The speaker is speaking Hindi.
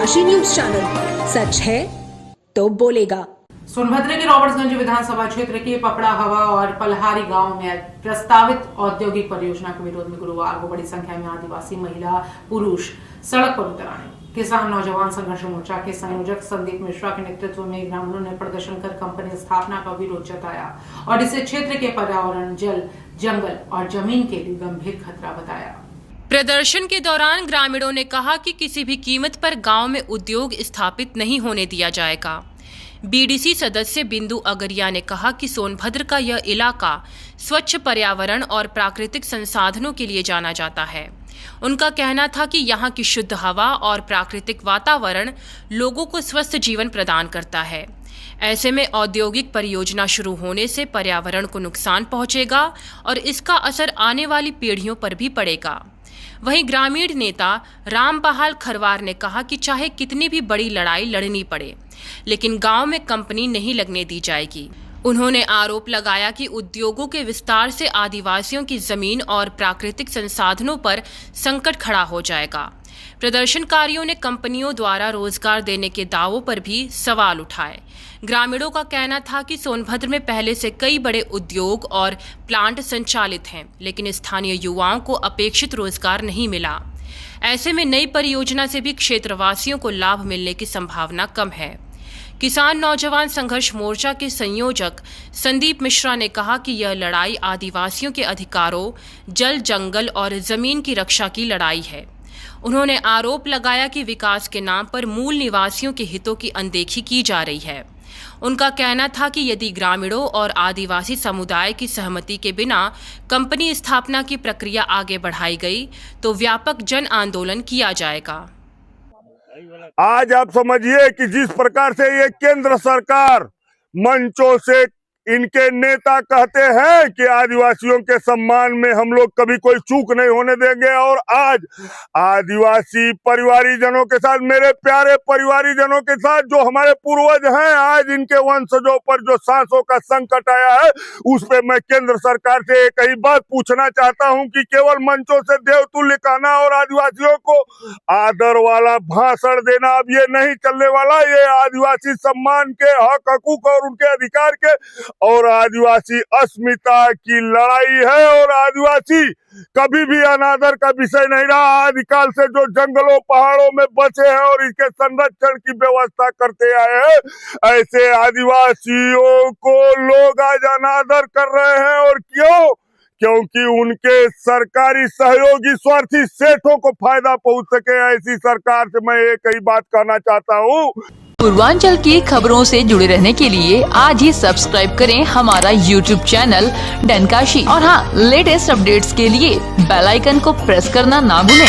डनकाशी न्यूज चैनल, सच है तो बोलेगा। सोनभद्र के रॉबर्ट्सगंज विधानसभा क्षेत्र के पपड़ा हवा और पलहारी गांव में प्रस्तावित औद्योगिक परियोजना के विरोध में गुरुवार को बड़ी संख्या में आदिवासी महिला पुरुष सड़क पर उतर आए। किसान नौजवान संघर्ष मोर्चा के संयोजक संदीप मिश्रा के नेतृत्व में ग्रामीणों ने प्रदर्शन कर कंपनी स्थापना का विरोध जताया और इसे क्षेत्र के पर्यावरण, जल, जंगल और जमीन के लिए गंभीर खतरा बताया। प्रदर्शन के दौरान ग्रामीणों ने कहा कि किसी भी कीमत पर गांव में उद्योग स्थापित नहीं होने दिया जाएगा। बीडीसी सदस्य बिंदु अगरिया ने कहा कि सोनभद्र का यह इलाका स्वच्छ पर्यावरण और प्राकृतिक संसाधनों के लिए जाना जाता है। उनका कहना था कि यहाँ की शुद्ध हवा और प्राकृतिक वातावरण लोगों को स्वस्थ जीवन प्रदान करता है। ऐसे में औद्योगिक परियोजना शुरू होने से पर्यावरण को नुकसान पहुंचेगा और इसका असर आने वाली पीढ़ियों पर भी पड़ेगा। वहीं ग्रामीण नेता रामबहाल खरवार ने कहा कि चाहे कितनी भी बड़ी लड़ाई लड़नी पड़े, लेकिन गांव में कंपनी नहीं लगने दी जाएगी। उन्होंने आरोप लगाया कि उद्योगों के विस्तार से आदिवासियों की जमीन और प्राकृतिक संसाधनों पर संकट खड़ा हो जाएगा। प्रदर्शनकारियों ने कंपनियों द्वारा रोजगार देने के दावों पर भी सवाल उठाए। ग्रामीणों का कहना था कि सोनभद्र में पहले से कई बड़े उद्योग और प्लांट संचालित हैं, लेकिन स्थानीय युवाओं को अपेक्षित रोजगार नहीं मिला। ऐसे में नई परियोजना से भी क्षेत्रवासियों को लाभ मिलने की संभावना कम है। किसान नौजवान संघर्ष मोर्चा के संयोजक संदीप मिश्रा ने कहा कि यह लड़ाई आदिवासियों के अधिकारों, जल, जंगल और जमीन की रक्षा की लड़ाई है। उन्होंने आरोप लगाया कि विकास के नाम पर मूल निवासियों के हितों की अनदेखी की जा रही है। उनका कहना था कि यदि ग्रामीणों और आदिवासी समुदाय की सहमति के बिना कंपनी स्थापना की प्रक्रिया आगे बढ़ाई गई तो व्यापक जन आंदोलन किया जाएगा। आज आप समझिए कि जिस प्रकार से ये केंद्र सरकार मंचों से इनके नेता कहते हैं कि आदिवासियों के सम्मान में हम लोग कभी कोई चूक नहीं होने देंगे, और आज आदिवासी परिवारीजनों के साथ, मेरे प्यारे परिवारीजनों के साथ जो हमारे पूर्वज हैं, आज इनके वंशजों पर जो सांसों का संकट आया है, उस पे मैं केंद्र सरकार से एक ही बात पूछना चाहता हूं कि केवल मंचों से देवतुल्य कहना और आदिवासियों को आदर वाला भाषण देना अब ये नहीं चलने वाला। ये आदिवासी सम्मान के, हक हकूक और उनके अधिकार के और आदिवासी अस्मिता की लड़ाई है, और आदिवासी कभी भी अनादर का विषय नहीं रहा। आदिकाल से जो जंगलों पहाड़ों में बचे हैं और इसके संरक्षण की व्यवस्था करते आए हैं, ऐसे आदिवासियों को लोग आज अनादर कर रहे हैं। और क्यों? क्योंकि उनके सरकारी सहयोगी स्वार्थी सेठों को फायदा पहुंच सके। ऐसी सरकार से मैं एक ही बात कहना चाहता हूँ, पूर्वांचल की खबरों से जुड़े रहने के लिए आज ही सब्सक्राइब करें हमारा YouTube चैनल डनकाशी, और हाँ, लेटेस्ट अपडेट्स के लिए बेल आइकन को प्रेस करना ना भूलें।